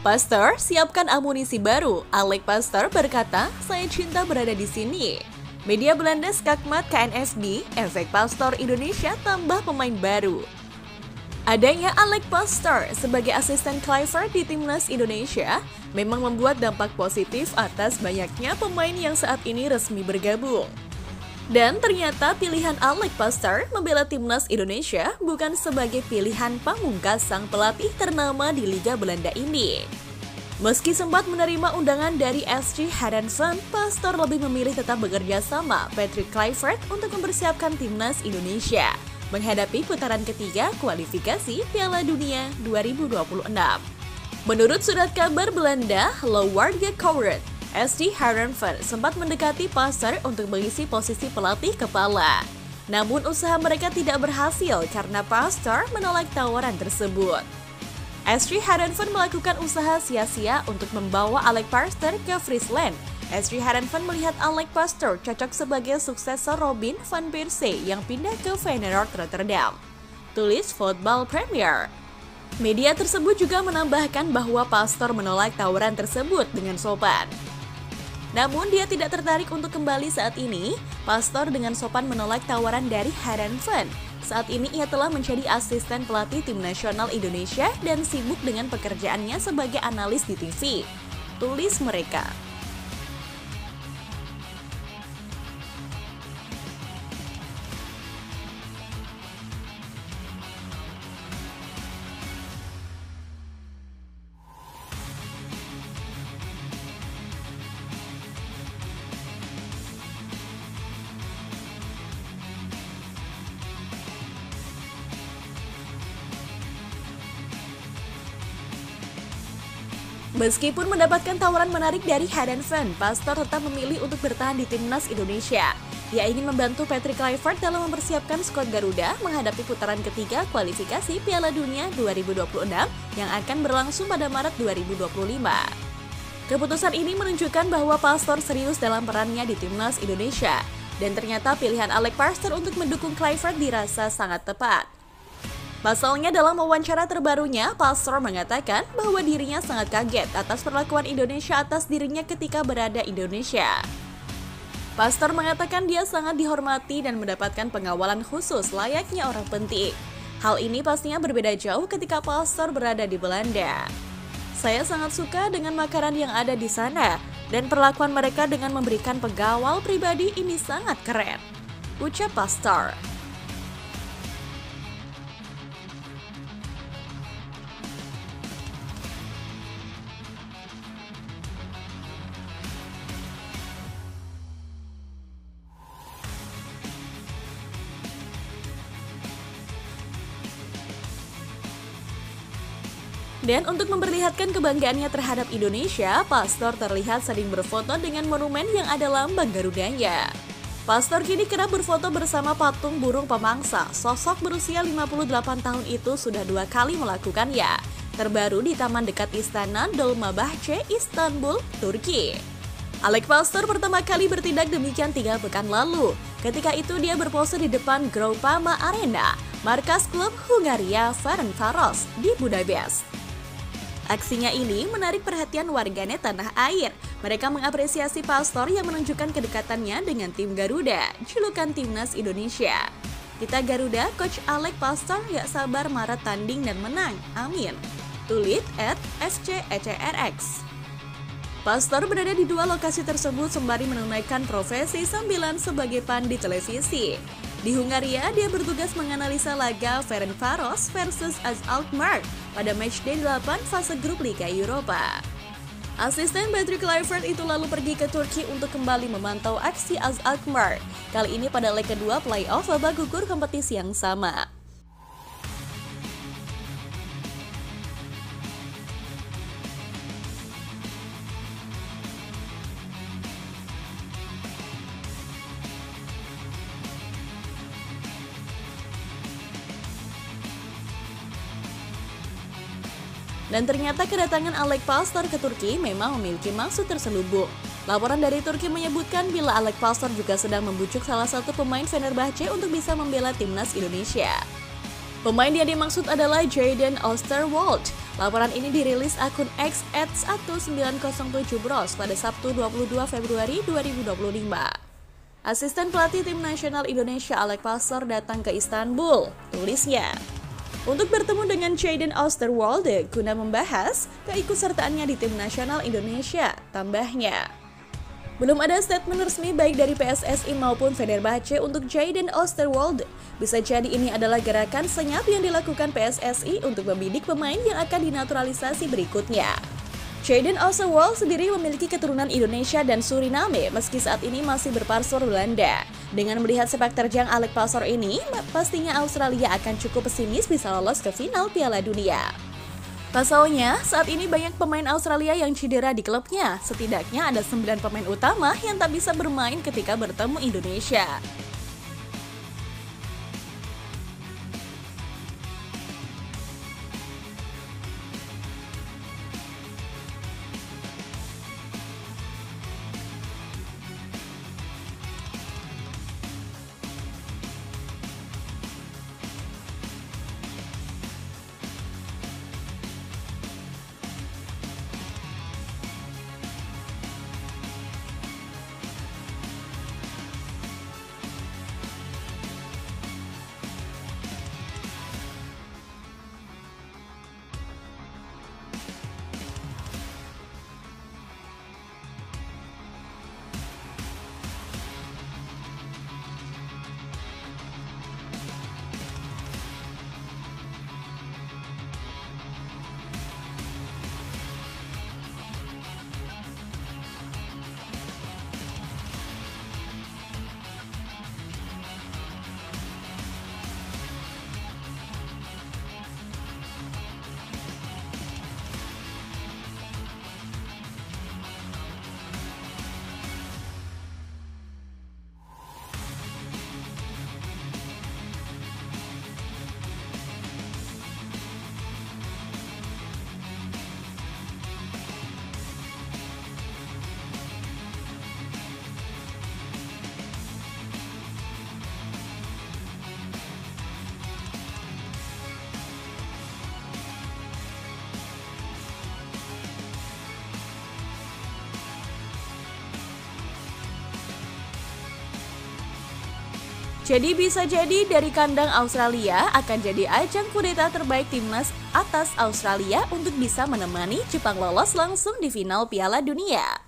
Pastor, siapkan amunisi baru. Alek Pastor berkata, saya cinta berada di sini. Media Belanda Skakmat KNSB, efek Pastor Indonesia tambah pemain baru. Adanya Alek Pastor sebagai asisten Kluivert di Timnas Indonesia memang membuat dampak positif atas banyaknya pemain yang saat ini resmi bergabung. Dan ternyata pilihan Alek Pastor membela Timnas Indonesia bukan sebagai pilihan pamungkas sang pelatih ternama di Liga Belanda ini. Meski sempat menerima undangan dari SC Heerenveen, Pastor lebih memilih tetap bekerja sama Patrick Kluivert untuk mempersiapkan Timnas Indonesia menghadapi putaran ketiga kualifikasi Piala Dunia 2026. Menurut surat kabar Belanda, Leeuwarden Courant, SC Heerenveen sempat mendekati Pastor untuk mengisi posisi pelatih kepala. Namun usaha mereka tidak berhasil karena Pastor menolak tawaran tersebut. SC Heerenveen melakukan usaha sia-sia untuk membawa Alek Pastor ke Friesland. SC Heerenveen melihat Alek Pastor cocok sebagai suksesor Robin van Persie yang pindah ke Feyenoord Rotterdam. Tulis Football Premier. Media tersebut juga menambahkan bahwa Pastor menolak tawaran tersebut dengan sopan. Namun dia tidak tertarik untuk kembali saat ini. Pastor dengan sopan menolak tawaran dari Heerenveen. Saat ini ia telah menjadi asisten pelatih tim nasional Indonesia dan sibuk dengan pekerjaannya sebagai analis di TV. Tulis mereka. Meskipun mendapatkan tawaran menarik dari Heerenveen, Pastor tetap memilih untuk bertahan di Timnas Indonesia. Ia ingin membantu Patrick Kluivert dalam mempersiapkan skuad Garuda menghadapi putaran ketiga kualifikasi Piala Dunia 2026 yang akan berlangsung pada Maret 2025. Keputusan ini menunjukkan bahwa Pastor serius dalam perannya di Timnas Indonesia. Dan ternyata pilihan Alek Pastor untuk mendukung Kluivert dirasa sangat tepat. Pasalnya dalam wawancara terbarunya, Pastor mengatakan bahwa dirinya sangat kaget atas perlakuan Indonesia atas dirinya ketika berada di Indonesia. Pastor mengatakan dia sangat dihormati dan mendapatkan pengawalan khusus layaknya orang penting. Hal ini pastinya berbeda jauh ketika Pastor berada di Belanda. Saya sangat suka dengan makanan yang ada di sana dan perlakuan mereka dengan memberikan pengawal pribadi ini sangat keren, ucap Pastor. Dan untuk memperlihatkan kebanggaannya terhadap Indonesia, Pastor terlihat sering berfoto dengan monumen yang ada lambang Garudanya. Pastor kini kerap berfoto bersama patung burung pemangsa. Sosok berusia 58 tahun itu sudah 2 kali melakukannya. Terbaru di taman dekat istana Dolmabahce, Istanbul, Turki. Alek Pastor pertama kali bertindak demikian 3 pekan lalu. Ketika itu dia berpose di depan Groupama Arena, markas klub Hungaria Ferencváros di Budapest. Aksinya ini menarik perhatian warganet tanah air. Mereka mengapresiasi Pastor yang menunjukkan kedekatannya dengan tim Garuda, julukan Timnas Indonesia. Kita Garuda, Coach Alek Pastor gak sabar Maret tanding dan menang, amin. Tulis @SCECRX. Pastor berada di 2 lokasi tersebut sembari menunaikan profesi sambilan sebagai pandit televisi. Di Hungaria, dia bertugas menganalisa laga Ferencváros versus AZ Alkmaar pada matchday 8 fase grup Liga Eropa. Asisten Patrick Kluivert itu lalu pergi ke Turki untuk kembali memantau aksi AZ Alkmaar, kali ini pada leg kedua playoff babak gugur kompetisi yang sama. Dan ternyata kedatangan Alek Pastor ke Turki memang memiliki maksud terselubung. Laporan dari Turki menyebutkan bila Alek Pastor juga sedang membujuk salah satu pemain Fenerbahce untuk bisa membela timnas Indonesia. Pemain yang dimaksud adalah Jadon Oosterwolde. Laporan ini dirilis akun X @1907bros pada Sabtu 22 Februari 2025. Asisten pelatih tim nasional Indonesia Alec Pastor datang ke Istanbul, tulisnya, untuk bertemu dengan Jayden Oosterwolde guna membahas keikutsertaannya di tim nasional Indonesia, tambahnya. Belum ada statement resmi baik dari PSSI maupun Fenerbahce untuk Jayden Oosterwolde. Bisa jadi ini adalah gerakan senyap yang dilakukan PSSI untuk membidik pemain yang akan dinaturalisasi berikutnya. Jayden Oosterwolde sendiri memiliki keturunan Indonesia dan Suriname meski saat ini masih berpaspor Belanda. Dengan melihat sepak terjang Alec Pastor ini, pastinya Australia akan cukup pesimis bisa lolos ke final Piala Dunia. Pasalnya, saat ini banyak pemain Australia yang cedera di klubnya. Setidaknya ada 9 pemain utama yang tak bisa bermain ketika bertemu Indonesia. Jadi bisa jadi dari kandang Australia akan jadi ajang kudeta terbaik timnas atas Australia untuk bisa menemani Jepang lolos langsung di final Piala Dunia.